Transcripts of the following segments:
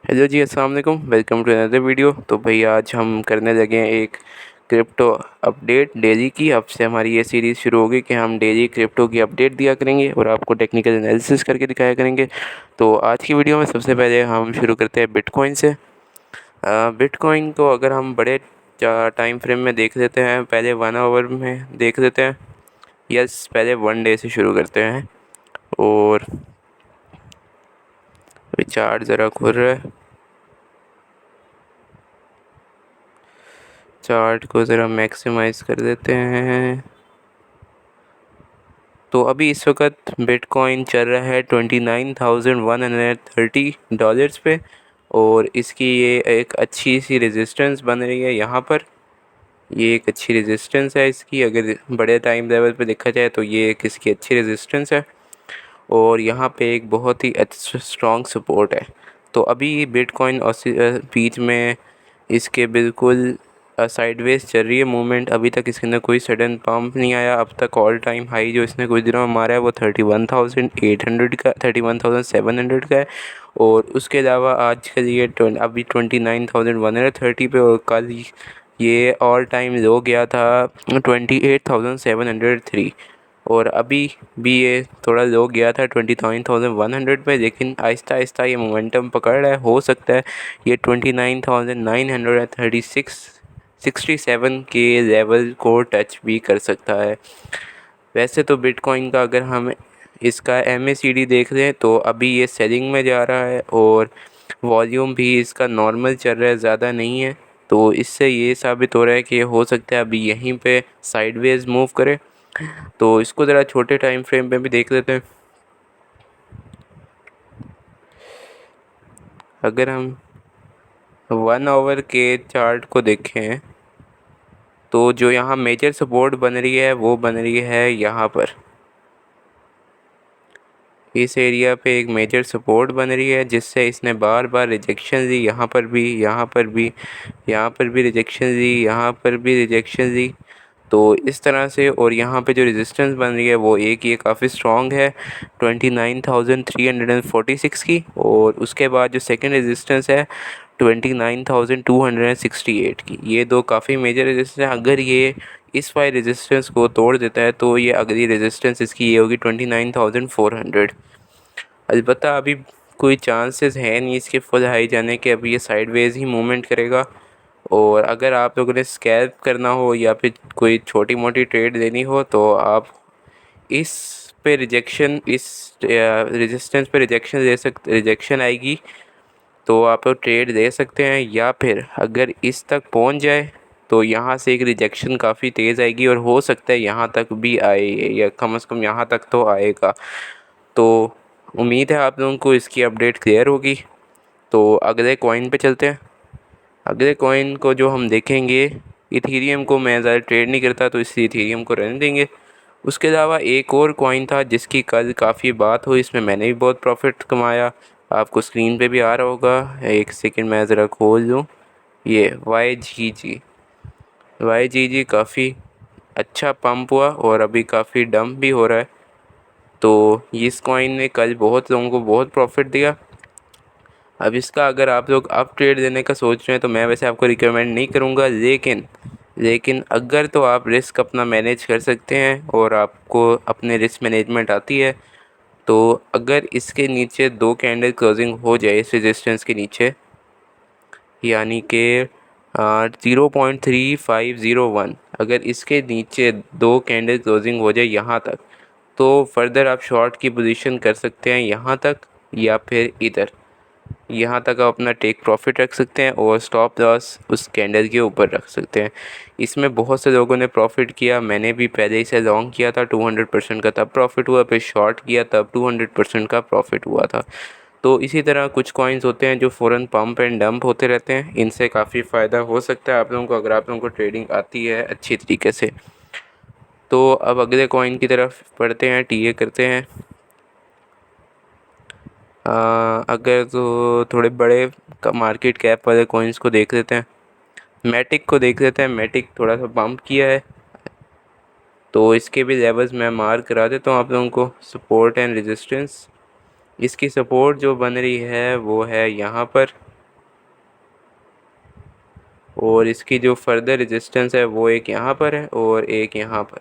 Hello ji, अस्सलाम वालेकुम। Welcome to another video. तो भाई आज हम करने लगे हैं एक क्रिप्टो अपडेट डेली की। अब से हमारी ये सीरीज़ शुरू होगी कि हम डेली क्रिप्टो की अपडेट दिया करेंगे और आपको टेक्निकल एनालिसिस करके दिखाया करेंगे। तो आज की वीडियो में सबसे पहले हम शुरू करते हैं बिटकॉइन से। बिटकॉइन को अगर हम बड़े टाइम फ्रेम में देख लेते हैं, पहले 1 आवर में देख लेते हैं। यस, पहले 1 डे से शुरू करते हैं। और चार्ट ज़रा खुल रहा है, चार्ट को ज़रा मैक्सिमाइज़ कर देते हैं। तो अभी इस वक्त बिटकॉइन चल रहा है $29,130 पे। और इसकी ये एक अच्छी सी रेजिस्टेंस बन रही है यहाँ पर। ये एक अच्छी रेजिस्टेंस है इसकी, अगर बड़े टाइम लेवल पे देखा जाए तो ये एक इसकी अच्छी रेजिस्टेंस है। और यहाँ पे एक बहुत ही अच्छा स्ट्रॉन्ग सपोर्ट है। तो अभी बिटकॉइन बीच में इसके बिल्कुल साइडवेज चल रही है मूवमेंट। अभी तक इसके अंदर कोई सडन पंप नहीं आया। अब तक ऑल टाइम हाई जो इसने कुछ दिनों में मारा है वो 31,800 का, 31,700 का है। और उसके अलावा आजकल ये अभी 29,130 पे, और कल ये ऑल टाइम लो गया था 28,703। और अभी भी ये थोड़ा लो गया था 29,100 पे, लेकिन आहिस्ता आहिस्ता ये मोमेंटम पकड़ रहा है। हो सकता है ये 29,936 के लेवल को टच भी कर सकता है। वैसे तो बिटकॉइन का अगर हम इसका MACD देख लें तो अभी ये सेलिंग में जा रहा है और वॉल्यूम भी इसका नॉर्मल चल रहा है, ज़्यादा नहीं है। तो इससे ये साबित हो रहा है कि हो सकता है अभी यहीं पे साइडवेज मूव करे। तो इसको ज़रा छोटे टाइम फ्रेम पे भी देख लेते हैं। अगर हम 1 आवर के चार्ट को देखें तो जो यहाँ मेजर सपोर्ट बन रही है वो बन रही है यहाँ पर। इस एरिया पे एक मेजर सपोर्ट बन रही है जिससे इसने बार बार रिजेक्शन दी। यहाँ पर भी, यहाँ पर भी, यहाँ पर भी रिजेक्शन दी, यहाँ पर भी रिजेक्शन दी। तो इस तरह से, और यहाँ पे जो रेजिस्टेंस बन रही है वो एक ये काफ़ी स्ट्रॉन्ग है 29,346 की। और उसके बाद जो सेकंड रेजिस्टेंस है 29,268 की। ये दो काफ़ी मेजर रेजिस्टेंस हैं। अगर ये इस वाले रेजिस्टेंस को तोड़ देता है तो ये अगली रेजिस्टेंस इसकी ये होगी 29,400। अलबत्ता अभी कोई चांसेस है नहीं इसके फुल हाई जाने के। अभी ये साइडवेज ही मूवमेंट करेगा। और अगर आप लोगों ने स्कैल्प करना हो या फिर कोई छोटी मोटी ट्रेड लेनी हो तो आप इस पे रिजेक्शन, इस रेजिस्टेंस पे रिजेक्शन आएगी तो आप लोग ट्रेड ले सकते हैं। या फिर अगर इस तक पहुंच जाए तो यहाँ से एक रिजेक्शन काफ़ी तेज़ आएगी और हो सकता है यहाँ तक भी आए, या कम से कम यहाँ तक तो आएगा। तो उम्मीद है आप लोगों को इसकी अपडेट क्लियर होगी। तो अगले कॉइन पे चलते हैं। अगले कॉइन को जो हम देखेंगे, इथीरियम को मैं ज़्यादा ट्रेड नहीं करता तो इसलिए इथीरियम को रहने देंगे। उसके अलावा एक और कॉइन था जिसकी कल काफ़ी बात हुई, इसमें मैंने भी बहुत प्रॉफिट कमाया। आपको स्क्रीन पे भी आ रहा होगा, एक सेकंड मैं ज़रा खोल लूँ। ये YGG काफ़ी अच्छा पंप हुआ और अभी काफ़ी डंप भी हो रहा है। तो इस कॉइन ने कल बहुत लोगों को बहुत प्रॉफिट दिया। अब इसका अगर आप लोग अप ट्रेड देने का सोच रहे हैं तो मैं वैसे आपको रिकमेंड नहीं करूँगा, लेकिन अगर तो आप रिस्क अपना मैनेज कर सकते हैं और आपको अपने रिस्क मैनेजमेंट आती है तो अगर इसके नीचे 2 कैंडल क्लोजिंग हो जाए इस रेजिस्टेंस के नीचे, यानी कि 0.3501, अगर इसके नीचे 2 कैंडल क्लोजिंग हो जाए यहाँ तक, तो फर्दर आप शॉर्ट की पोजीशन कर सकते हैं यहाँ तक, या फिर इधर यहाँ तक आप अपना टेक प्रॉफिट रख सकते हैं और स्टॉप लॉस उस कैंडल के ऊपर रख सकते हैं। इसमें बहुत से लोगों ने प्रॉफिट किया। मैंने भी पहले इसे लॉन्ग किया था 200% का, तब प्रॉफिट हुआ। फिर शॉर्ट किया तब 200% का प्रॉफिट हुआ था। तो इसी तरह कुछ कॉइन्स होते हैं जो फ़ौरन पंप एंड डंप होते रहते हैं। इनसे काफ़ी फ़ायदा हो सकता है आप लोगों को, अगर आप लोगों को ट्रेडिंग आती है अच्छी तरीके से। तो अब अगले कॉइन की तरफ बढ़ते हैं, टीए करते हैं। अगर तो थोड़े बड़े मार्केट कैप वाले कॉइन्स को देख लेते हैं। मैटिक को देख लेते हैं। मैटिक थोड़ा सा पंप किया है तो इसके भी लेवल्स मैं मार्क करा देता हूँ आप लोगों को, सपोर्ट एंड रेजिस्टेंस। इसकी सपोर्ट जो बन रही है वो है यहाँ पर और इसकी जो फर्दर रेजिस्टेंस है वो एक यहाँ पर है और एक यहाँ पर।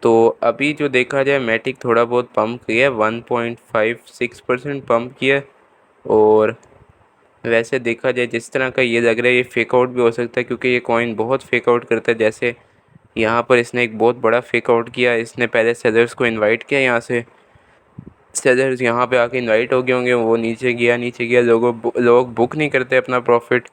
तो अभी जो देखा जाए मैटिक थोड़ा बहुत पंप किया है, 1.56% पंप किया है। और वैसे देखा जाए जिस तरह का ये लग रहा है ये फेक आउट भी हो सकता है, क्योंकि ये कॉइन बहुत फेक आउट करता है। जैसे यहाँ पर इसने एक बहुत बड़ा फेक आउट किया, इसने पहले सेलर्स को इनवाइट किया, यहाँ से सेलर्स यहाँ पे आके इनवाइट हो गए होंगे, वो नीचे गया, लोग बुक नहीं करते अपना प्रॉफिट,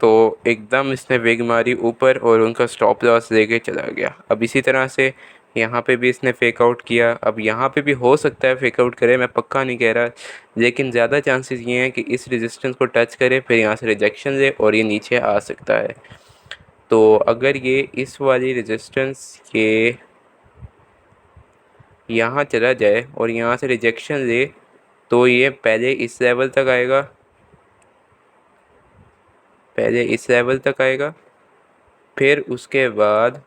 तो एकदम इसने वेग मारी ऊपर और उनका स्टॉप लॉस लेके चला गया। अब इसी तरह से यहाँ पे भी इसने फेक आउट किया। अब यहाँ पे भी हो सकता है फेक आउट करे, मैं पक्का नहीं कह रहा, लेकिन ज़्यादा चांसेस ये हैं कि इस रेजिस्टेंस को टच करे, फिर यहाँ से रिजेक्शन ले और ये नीचे आ सकता है। तो अगर ये इस वाली रेजिस्टेंस के यहाँ चला जाए और यहाँ से रिजेक्शन ले, तो ये पहले इस लेवल तक आएगा, फिर उसके बाद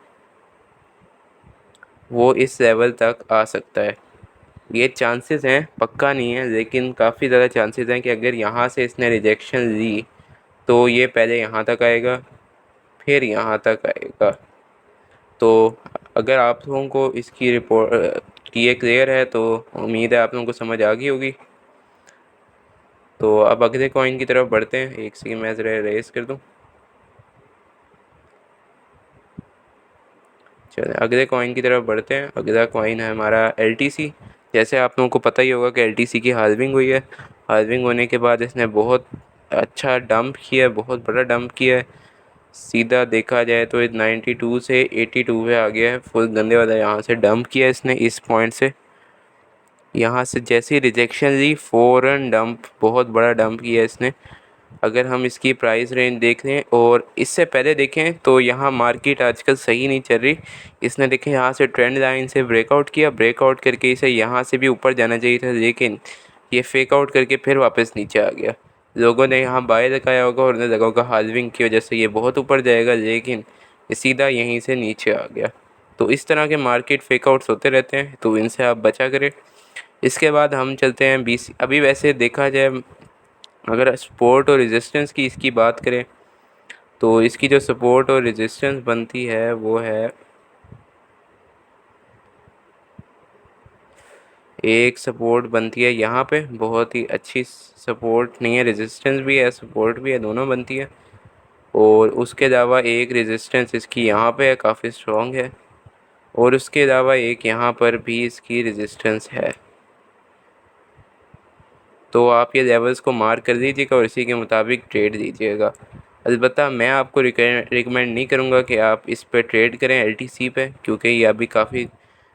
वो इस लेवल तक आ सकता है। ये चांसेस हैं, पक्का नहीं है, लेकिन काफ़ी ज़्यादा चांसेस हैं कि अगर यहाँ से इसने रिजेक्शन ली तो ये पहले यहाँ तक आएगा, फिर यहाँ तक आएगा। तो अगर आप लोगों को इसकी रिपोर्ट ये क्लियर है तो उम्मीद है आप लोगों को समझ आ गई होगी। तो अब अगले कॉइन की तरफ बढ़ते हैं। एक सेकंड मैं ज़रा रेस कर दूँ। चलिए अगले कॉइन की तरफ बढ़ते हैं। अगला कॉइन है हमारा LTC। जैसे आप लोगों को पता ही होगा कि LTC की हाल्विंग हुई है। हाल्विंग होने के बाद इसने बहुत अच्छा डंप किया है, बहुत बड़ा डंप किया है। सीधा देखा जाए तो 92 से 82 पे आ गया है, फुल गंदे वाला यहाँ से डंप किया इसने इस पॉइंट से। यहाँ से जैसी रिजेक्शन ली फ़ौरन डंप, बहुत बड़ा डंप किया इसने। अगर हम इसकी प्राइस रेंज देख लें और इससे पहले देखें तो यहाँ मार्केट आजकल सही नहीं चल रही। इसने देखें यहाँ से ट्रेंड लाइन से ब्रेकआउट किया, ब्रेकआउट करके इसे यहाँ से भी ऊपर जाना चाहिए था, लेकिन ये फेक आउट करके फिर वापस नीचे आ गया। लोगों ने यहाँ बाय लगाया होगा और उन्हें लगा होगा हाल्विंग की वजह से ये बहुत ऊपर जाएगा, लेकिन ये सीधा यहीं से नीचे आ गया। तो इस तरह के मार्केट फेक आउट्स होते रहते हैं, तो इनसे आप बचा करें। इसके बाद हम चलते हैं BC। अभी वैसे देखा जाए अगर सपोर्ट और रेजिस्टेंस की इसकी बात करें तो इसकी जो सपोर्ट और रेजिस्टेंस बनती है वो है, एक सपोर्ट बनती है यहाँ पे, बहुत ही अच्छी सपोर्ट नहीं है, रेजिस्टेंस भी है सपोर्ट भी है, दोनों बनती है। और उसके अलावा एक रेजिस्टेंस इसकी यहाँ पे है, काफ़ी स्ट्रॉन्ग है। और उसके अलावा एक यहाँ पर भी इसकी रेजिस्टेंस है। तो आप ये लेवल्स को मार्क कर दीजिएगा और इसी के मुताबिक ट्रेड दीजिएगा। अलबत्ता मैं आपको रिकमेंड नहीं करूँगा कि आप इस पे ट्रेड करें LTC पे, क्योंकि ये अभी काफ़ी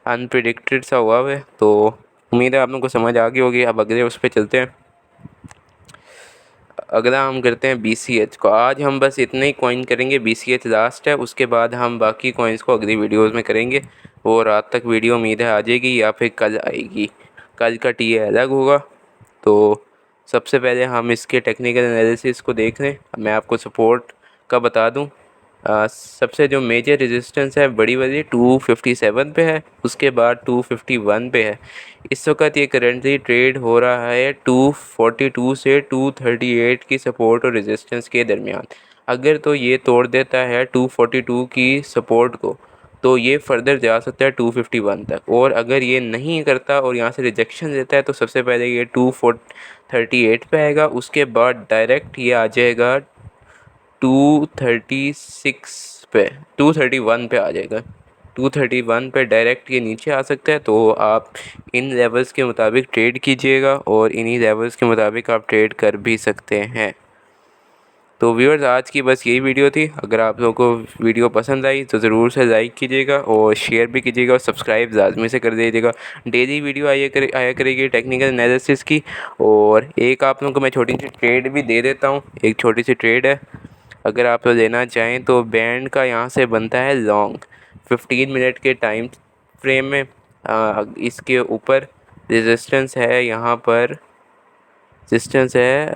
अनप्रिडिक्टेड सा हुआ है। तो उम्मीद है आप लोगों को समझ आ गई होगी। अब अगले उस पर चलते हैं। अगला हम करते हैं BCH को। आज हम बस इतना ही कॉइन करेंगे, BCH लास्ट है, उसके बाद हम बाकी कॉइन्स को अगली वीडियोज़ में करेंगे। वो रात तक वीडियो उम्मीद है आ जाएगी या फिर कल आएगी। कल का TA अलग होगा। तो सबसे पहले हम इसके टेक्निकल एनालिसिस को देख लें। मैं आपको सपोर्ट का बता दूं। सबसे जो मेजर रेजिस्टेंस है बड़ी वाली 257 पे है, उसके बाद 251 पे है। इस वक्त ये करंटली ट्रेड हो रहा है 242 से 238 की सपोर्ट और रेजिस्टेंस के दरमियान। अगर तो ये तोड़ देता है 242 की सपोर्ट को तो ये फर्दर जा सकता है 251 तक, और अगर ये नहीं करता और यहाँ से रिजेक्शन देता है तो सबसे पहले ये 238 पे आएगा, उसके बाद डायरेक्ट ये आ जाएगा 236 पे, 231 पे आ जाएगा। 231 पे डायरेक्ट ये नीचे आ सकता है। तो आप इन लेवल्स के मुताबिक ट्रेड कीजिएगा और इन्हीं लेवल्स के मुताबिक आप ट्रेड कर भी सकते हैं। तो व्यूअर्स आज की बस यही वीडियो थी। अगर आप लोगों को वीडियो पसंद आई तो ज़रूर से लाइक कीजिएगा और शेयर भी कीजिएगा और सब्सक्राइब लाजमी से कर दीजिएगा। डेली वीडियो आया करेगी टेक्निकल एनालिसिस की। और एक आप लोगों को मैं छोटी सी ट्रेड भी दे देता हूँ। एक छोटी सी ट्रेड है, अगर आप लेना चाहें तो बैंड का यहाँ से बनता है लॉन्ग 15 मिनट के टाइम फ्रेम में। इसके ऊपर रेजिस्टेंस है, यहाँ पर रेजिस्टेंस है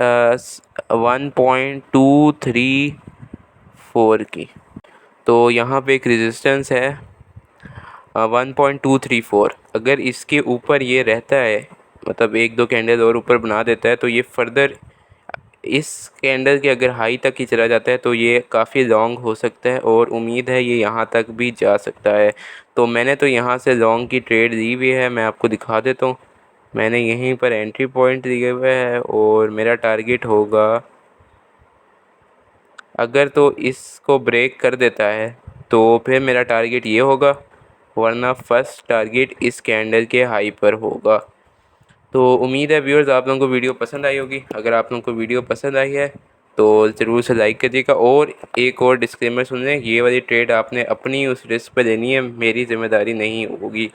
1.234 की। तो यहाँ पे एक रेजिस्टेंस है 1.234। अगर इसके ऊपर ये रहता है मतलब एक दो कैंडल और ऊपर बना देता है, तो ये फर्दर इस कैंडल के अगर हाई तक ही चला जाता है तो ये काफ़ी लॉन्ग हो सकता है और उम्मीद है ये यहाँ तक भी जा सकता है। तो मैंने तो यहाँ से लॉन्ग की ट्रेड ली हुई है, मैं आपको दिखा देता हूँ। मैंने यहीं पर एंट्री पॉइंट दिए हुए है और मेरा टारगेट होगा, अगर तो इसको ब्रेक कर देता है तो फिर मेरा टारगेट ये होगा, वरना फर्स्ट टारगेट इस कैंडल के हाई पर होगा। तो उम्मीद है व्यूअर्स आप लोगों को वीडियो पसंद आई होगी। अगर आप लोगों को वीडियो पसंद आई है तो ज़रूर से लाइक करिएगा। और एक और डिस्क्लेमर सुन लें, ये वाली ट्रेड आपने अपनी उस रिस्क पे लेनी है, मेरी ज़िम्मेदारी नहीं होगी।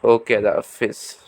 ओके, अल्लाह हाफिज़।